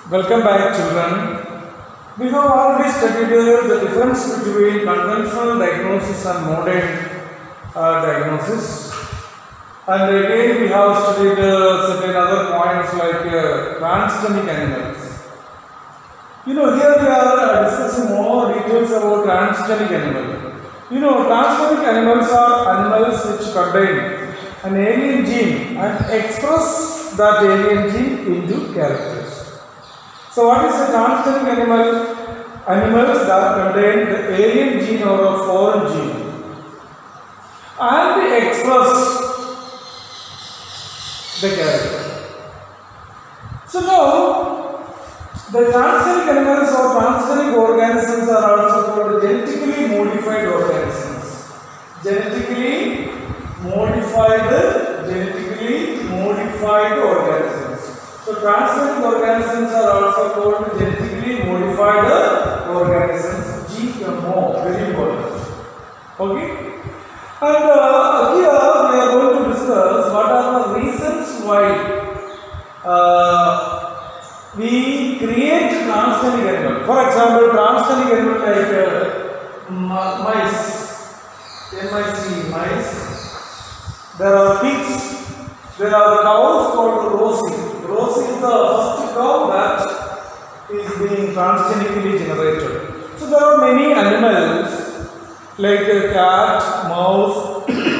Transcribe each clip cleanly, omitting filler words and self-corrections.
Welcome back, children. We have already studied the difference between conventional diagnosis and modern diagnosis. And again, we have studied certain other points like transgenic animals. Here we are discussing more details about transgenic animals. Transgenic animals are animals which contain an alien gene and express that alien gene into characters. So, what is a transgenic animal? Animals that contain the alien gene or a foreign gene and express the character. So now, the transgenic animals or transgenic organisms are also called genetically modified organisms. Genetically modified organisms. So transgenic organisms are also called genetically modified organisms. GMO, very important. Okay. And here we are going to discuss what are the reasons why we create transgenic animals. For example, transgenic animals like mice. There are pigs. There are cows called Rosie. Rosie is the first cow that is being transgenically generated. So there are many animals like a cat, mouse, even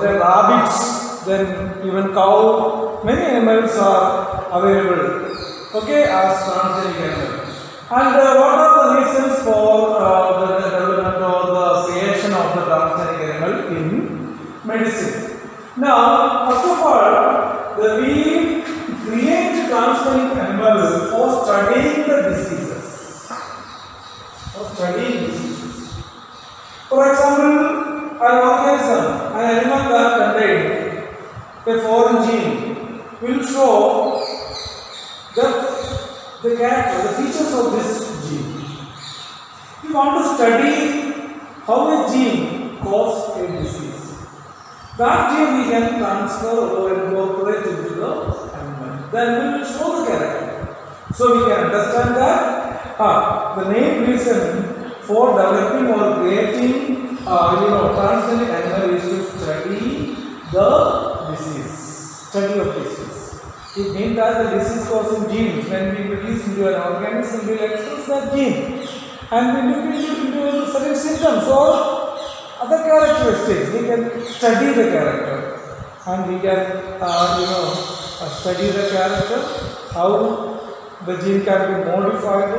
then rabbits, then even cow. Many animals are available, okay, as transgenic animals. And what are the reasons for the development or the creation of the transgenic animal in medicine? Now, first of all, we create transgenic animals for studying the diseases. For example, an organism, an animal that contains a foreign gene will show the character, the features of this gene. We want to study how a gene causes a disease. That gene we can transfer or incorporate into the animal. Then we will show the character. So we can understand that the main reason for developing or creating transgenic animal is to study the disease. Study of disease. It means that the disease causing genes, when we release into an organism, will express that gene and we look into certain symptoms or other characteristics. We can study the character and we can study the character, how the gene can be modified,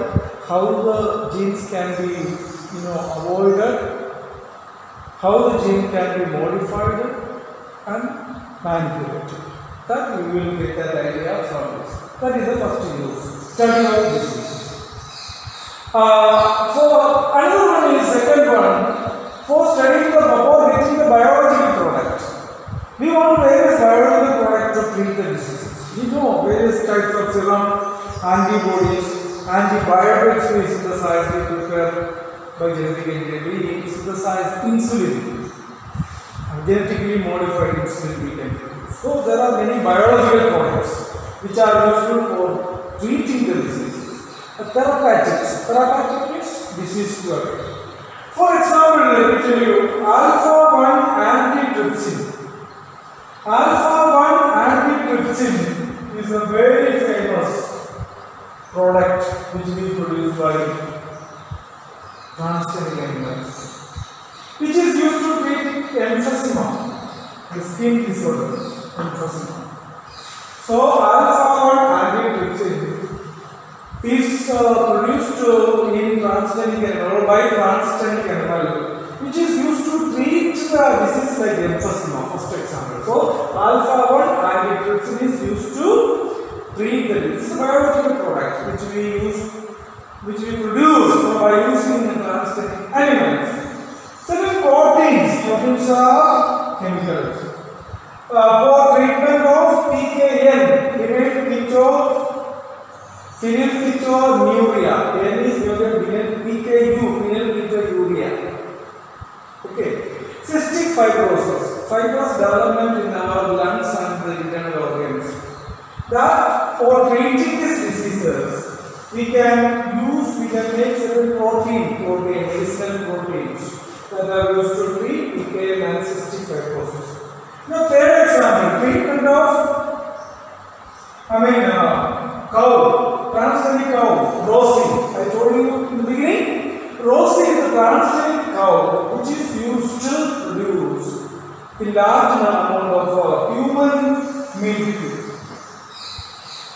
how the genes can be avoided, how the gene can be modified and manipulated. That you will get that idea from this. That is the first use, study of diseases. So another one is second one, for studying or getting the biological product. We want various biological products to treat the diseases. We know various types of serum, antibodies, antibiotics we synthesize, we prepare by genetic engineering. We synthesize insulin, genetically modified insulin we can produce. So there are many biological products which are useful for treating the diseases. Therapeutic means disease cure. For example, let me tell you, alpha-1 antitrypsin. Alpha-1 antitrypsin is a very famous product which is produced by transgenic animals, which is used to treat emphysema, the skin disorder. So, alpha-1 antitrypsin is produced in transgenic animal by transgenic animal, which is used to treat the disease like emphysema, first example. So, alpha-1 antitrypsin is used to treat the disease. It's a biological product which we produce by using transgenic animals. Second, proteins. Proteins are chemicals. For treatment of PKN, phenylketonuria. N is PKU, phenylketonuria. Okay. Cystic fibrosis. fibrous development in our lungs and the internal organs. That for treating these diseases, we can make certain medicinal proteins that are used to treat decay and cystic fibrosis. Now, third example, treatment of cow, transgenic cow, Rosie. I told you in the beginning, Rosie is a transgenic cow which is used to produce a large amount of human milk.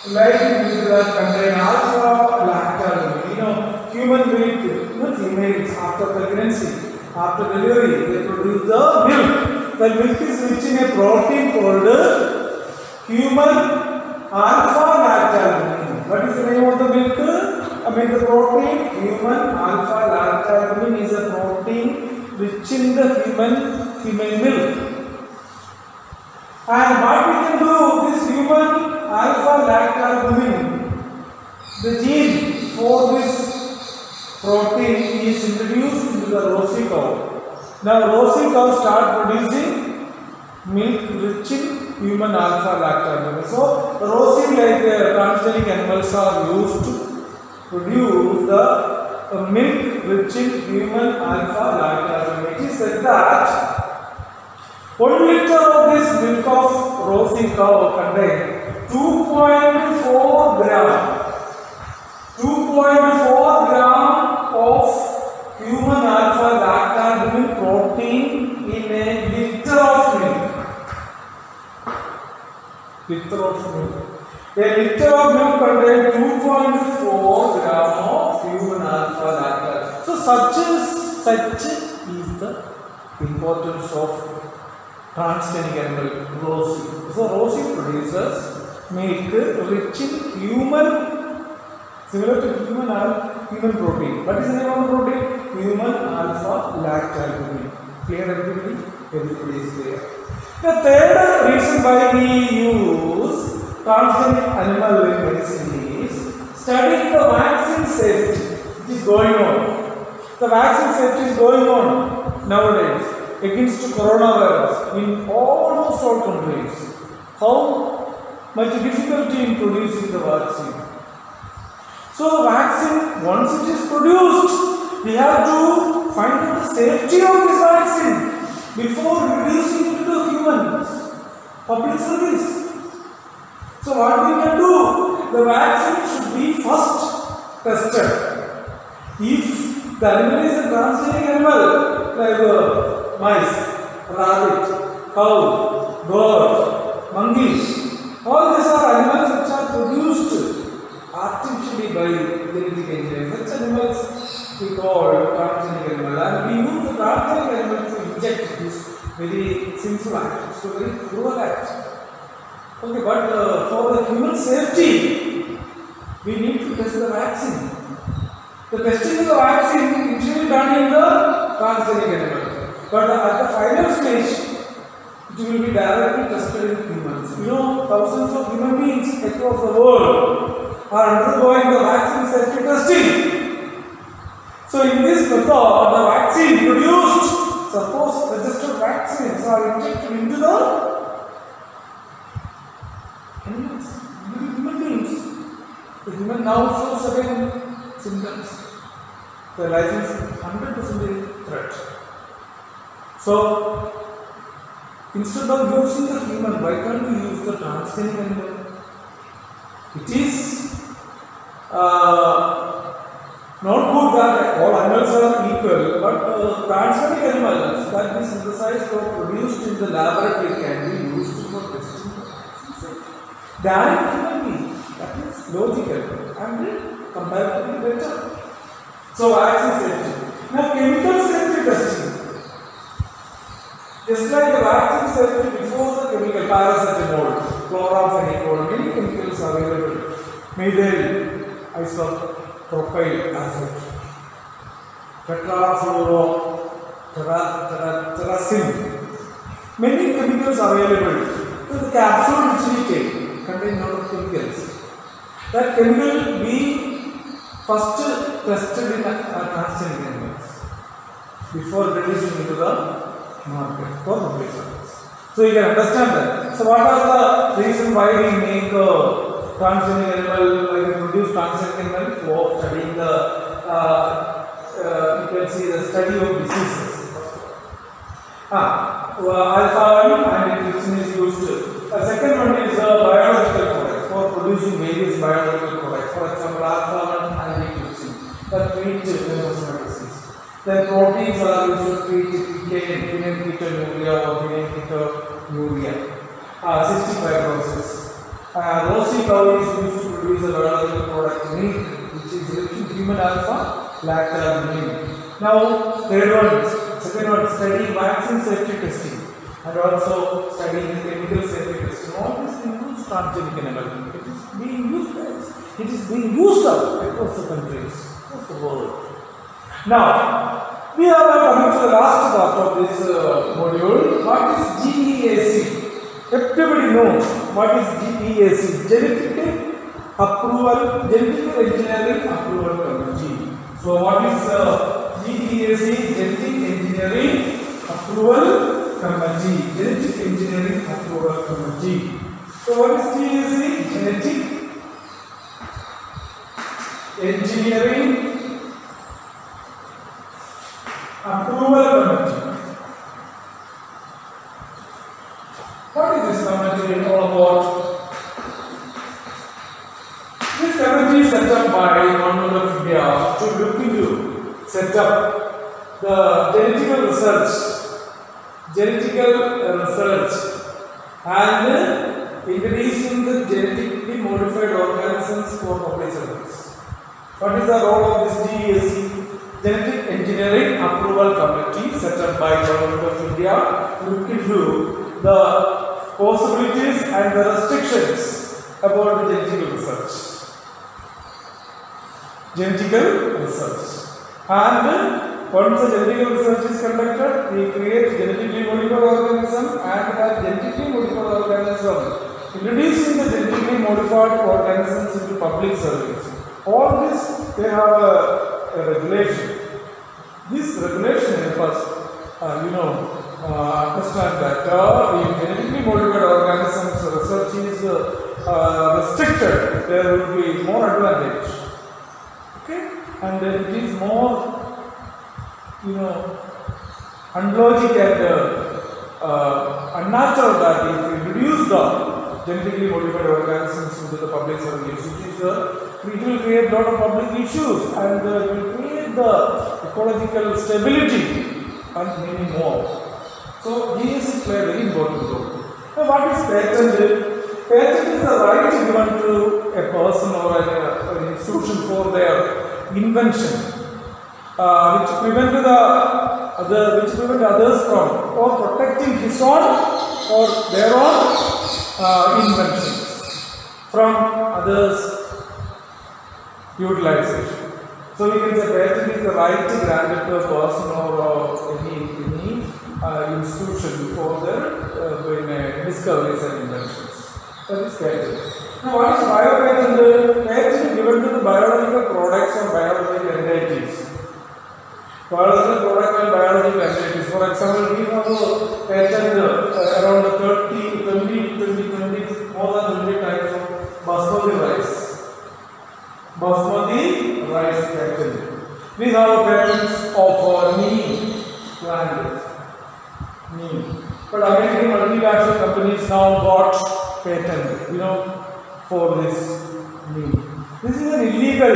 Like milk that contain alpha lactalbumin. Human milk, females after pregnancy, after delivery, they produce the milk. The milk is rich in a protein called human alpha lactalbumin. What is the name of the milk? The protein human alpha lactalbumin is a protein rich in the human female milk. And what we can do, this human alpha lactalbumin, the gene for this protein is introduced into the Rosie cow. Now Rosie cow start producing milk rich in human alpha lactalbumin. So Rosie, like transgenic animals, are used to produce the milk rich in human alpha lactalbumin. It is said that 1 liter of this milk of Rosie cow contains 2.4 gram. 2.4 gram of human alpha lactalbumin protein in a liter of milk. Liter of milk. A liter of milk contains 2.4 gram of human alpha lactalbumin. So such is the importance of transgenic animal Rosie. So Rosie produces milk rich in human, similar to human protein. What is the name of the protein? Human alpha lactalbumin. Clear everybody? Everybody is clear. The third reason why we use transgenic animal in medicine is studying the vaccine safety which is going on. The vaccine safety is going on nowadays against coronavirus in almost all countries. How much difficulty in producing the vaccine. So the vaccine, once it is produced, we have to find out the safety of this vaccine before introducing it to humans. Public service. So what we can do? The vaccine should be first tested. If the animal is a transgenic animal, like mice, rabbit, cow, bird, monkeys, all these are animals which are produced artificially by genetic engineering. Such animals we call transgenic animal, and we use the transgenic animal to inject this very sinful act, so very cruel act. Okay, but for the human safety, we need to test the vaccine. The testing of the vaccine is usually done in the transgenic animal, but at the final stage, it will be directly tested in humans. Thousands of human beings across the world are undergoing the vaccine safety testing. So in this method, the vaccine produced, suppose registered vaccines are injected into the animals, human beings. The human now shows certain symptoms. The life is 100% threat. So instead of using the human, why can't we use the transgenic animal? It is not good that all animals are equal, but transgenic animals that we synthesized or produced in the laboratory can be used for testing. Than human beings. That is logical and comparatively better. So vaccine safety. Now chemical safety testing. Just like the vaccine safety before the chemical paracetamol, chloramphenicol, many chemicals are available. Methyl isopropyl acid, tetrafluoroteracin. Many chemicals are available. So the capsule which we take contains a lot of chemicals. That chemical will be first tested in transgenic animals before releasing into the market for public service. So you can understand that. So what are the reasons why we make transgenic animal, why we produce transgenic animal? For studying the, you can see the study of diseases. Alpha 1 antitrypsin is used. The second one is biological products for producing various biological products. For example, alpha 1 antitrypsin that treat pneumocystis disease. Then proteins are used to treat phenylketonuria or phenylketonuria, cystic fibrosis. Rosy cow is used to produce a biological product milk, which is rich in human alpha lactalbumin. Now, second one, study vaccine safety testing and also studying chemical safety testing. All this includes transgenic animal. It is being used across the countries, across the world. Now, we are coming to the last part of this module. What is GEAC? Everybody knows what is GEAC. Genetic Engineering Approval Committee. So, what is GEAC? Genetic Engineering Approval Committee. Genetic Engineering Approval Committee. So, what is GEAC? Genetic Engineering Approval Committee. What is this committee all about? This committee is set up by Government of India to look into set up the genetical research and introducing the genetically modified organisms for public service. What is the role of this GEAC? Genetic Engineering Approval Committee set up by Government of India to look into the possibilities and the restrictions about the genetical research. And once the genetical research is conducted, we create genetically modified organism, and that genetically modified organism introducing the genetically modified organisms into public service. All this they have a regulation. This regulation helps us, understand that in genetically modified organisms research is restricted. There will be more advantage. Okay, and it is more, unlogic and unnatural that if we reduce the genetically modified organisms into the public service, it will create a lot of public issues and will create the ecological stability and many more. So, GEAC play a very important role. Now, what is patent? Patent is the right given to a person or an institution for their invention, which prevent others from or protecting his own or their own inventions from others' utilization. So we can say patent is the right granted to a person or any institution for their discoveries and inventions. That is patent. Now, what is biopatent? Patent is given to the biological products or biological entities. Biological product and biological entities. For example, we have a patent around 20, more than 20 types of basmati rice. Basmati rice patent. We have patents of neem plant. Neem. But American multinational companies now got patent, for this neem. This is an illegal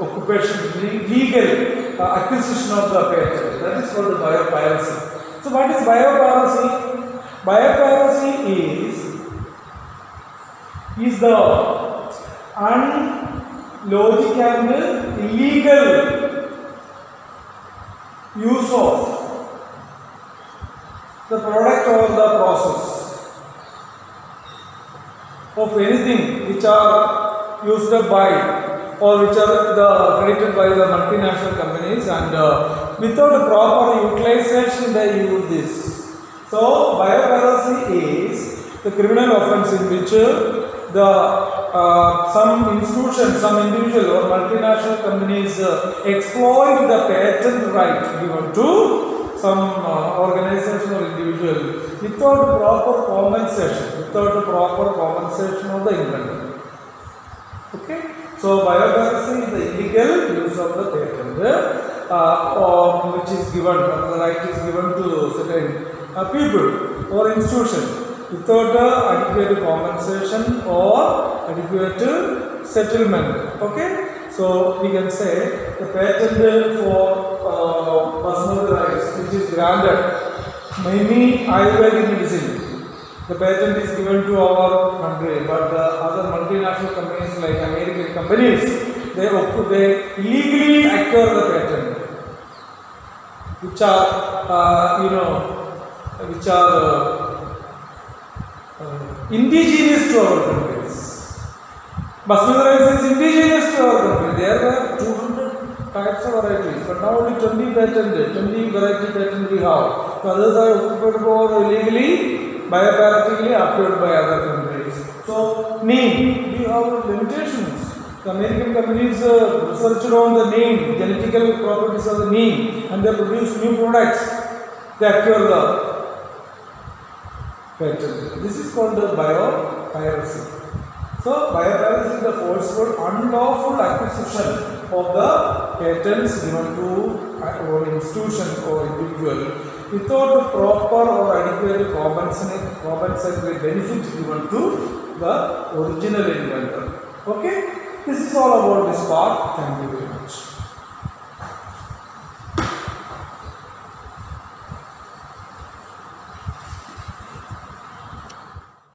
occupation, illegal acquisition of the patent. That is called the biopiracy. So, what is biopiracy? Biopiracy is the unlogic and illegal use of the product or the process of anything which are used by or which are created by the multinational companies, and without a proper utilization they use this. So, biopiracy is the criminal offence in which some institution, some individual or multinational companies exploit the patent right given to some organization or individual without without proper compensation, of the inventor. Okay, so biopiracy is the illegal use of the patent, or which is given, the right is given to certain people or institution without adequate compensation or adequate settlement. Okay, so we can say the patent for personal rights which is granted many Ayurvedic medicine. The patent is given to our country, but the other multinational companies like American companies, they illegally acquire the patent, which are which are indigenous to our countries. Basmati rice is indigenous to our country. There were 200 types of varieties, but now only 20 variety patent we have. So others are occupied for illegally, biopiratically acquired by other countries. So neem, we have limitations. The American companies researched on the neem, genetical properties of the neem, and they produce new products. They acquire the patent. This is called the biopiracy. So biopiracy is the forceful, unlawful acquisition of the patents given to an institution or individual without proper or adequate compensatory benefit given to the original inventor. Okay, this is all about this part. Thank you very much.